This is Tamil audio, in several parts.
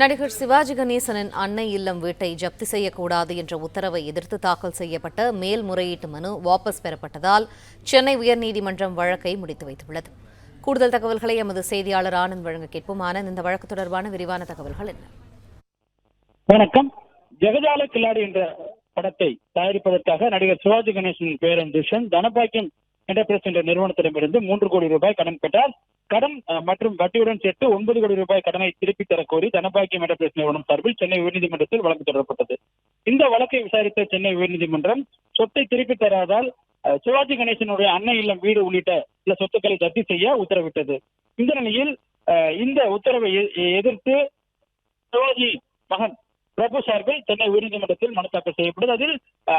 நடிகர் சிவாஜி கணேசனின் அன்னை இல்லம் வீட்டை ஜப்தி செய்யக்கூடாது என்ற உத்தரவை எதிர்த்து தாக்கல் செய்யப்பட்ட மேல்முறையீட்டு மனு வாபஸ் பெறப்பட்டதால் சென்னை உயர்நீதிமன்றம் வழக்கை முடித்து வைத்துள்ளது. கூடுதல் தகவல்களை எமது செய்தியாளர் ஆனந்த் வழங்க கேட்போம். ஆனந்த், இந்த வழக்கு தொடர்பான விரிவான தகவல்கள் என்ன? வணக்கம். ஜெகஜால கில்லாடி என்ற படத்தை தயாரிப்பதற்காக நடிகர் சிவாஜி கணேசன் பேரன் துஷன் தனபாக்கியம் என்டர்பிரைஸ் என்ற நிறுவனத்திடமிருந்து 3 கோடி ரூபாய் கடன் பெற்றார். கடன் மற்றும் வட்டியுடன் சேர்த்து 9 கோடி ரூபாய் கடனை திருப்பித் தரக் கோரி தனபாக்கியம் என்டர்பிரைஸ் நிறுவனம் சார்பில் சென்னை உயர்நீதிமன்றத்தில் வழக்கு தொடரப்பட்டது. இந்த வழக்கை விசாரித்த சென்னை உயர்நீதிமன்றம் சொத்தை திருப்பித் தராதால் சிவாஜி கணேசனுடைய அன்னை இல்லம் வீடு உள்ளிட்ட சில சொத்துக்களை ஜப்தி செய்ய உத்தரவிட்டது. இந்த நிலையில் இந்த உத்தரவை எதிர்த்து சிவாஜி மகன் பிரபு சார்பில் சென்னை உயர்நீதிமன்றத்தில் மனு தாக்கல் செய்யப்பட்டது. அதில்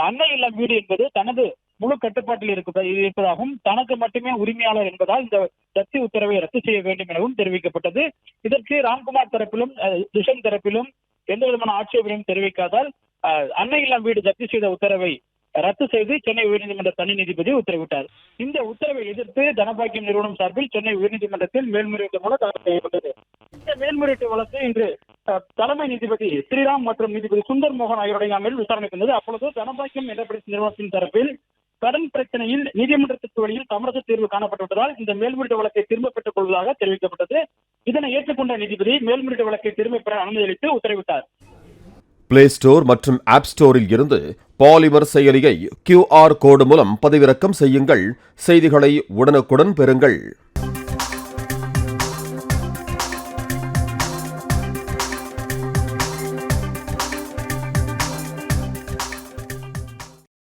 அன்னை இல்லம் வீடு என்பது தனது முழு கட்டுப்பாட்டில் இருப்பதாகவும் தனக்கு மட்டுமே உரிமையாளர் என்பதால் இந்த ஜப்தி உத்தரவை ரத்து செய்ய வேண்டும் எனவும் தெரிவிக்கப்பட்டது. இதற்கு ராம்குமார் தரப்பிலும் துஷன் தரப்பிலும் எந்த விதமான ஆட்சேபனையும் தெரிவிக்காதால் அன்னை இல்லம் வீடு ஜப்தி செய்த உத்தரவை ரத்து செய்து சென்னை உயர்நீதிமன்ற தனி நீதிபதி உத்தரவிட்டார். இந்த உத்தரவை எதிர்த்து தனபாக்கியம் நிறுவனம் சார்பில் சென்னை உயர்நீதிமன்றத்தில் மேல்முறையீட்டு மூலம் தாக்கல் செய்யப்பட்டது. இந்த மேல்முறையீட்டு வழக்கு இன்று தலைமை நீதிபதி ஸ்ரீராம் மற்றும் நீதிபதி சுந்தர் மோகன் ஆகியோருடைய அமர்வில் விசாரணைக்கு வந்தது. அப்பொழுது தனபாக்கியம் என்டர்பிரைஸ் நிறுவனத்தின் தரப்பில் கடன் பிரச்சனையில் நீதிமன்றத்திற்கு வழியில் சமரச தீர்வு காணப்பட்டுள்ளதால் இந்த மேல்முறையீட்டு வழக்கை திரும்பப் பெற்றுக் கொள்வதாக தெரிவிக்கப்பட்டது. இதனை ஏற்றுக்கொண்ட நீதிபதி மேல்முறையீட்டு வழக்கை திரும்பப் பெற அனுமதி அளித்து உத்தரவிட்டார். பிளே ஸ்டோர் மற்றும் ஆப் ஸ்டோரில் இருந்து பாலிமர் செயலியை QR கோடு மூலம் பதிவிறக்கம் செய்யுங்கள். செய்திகளை உடனுக்குடன் பெறுங்கள்.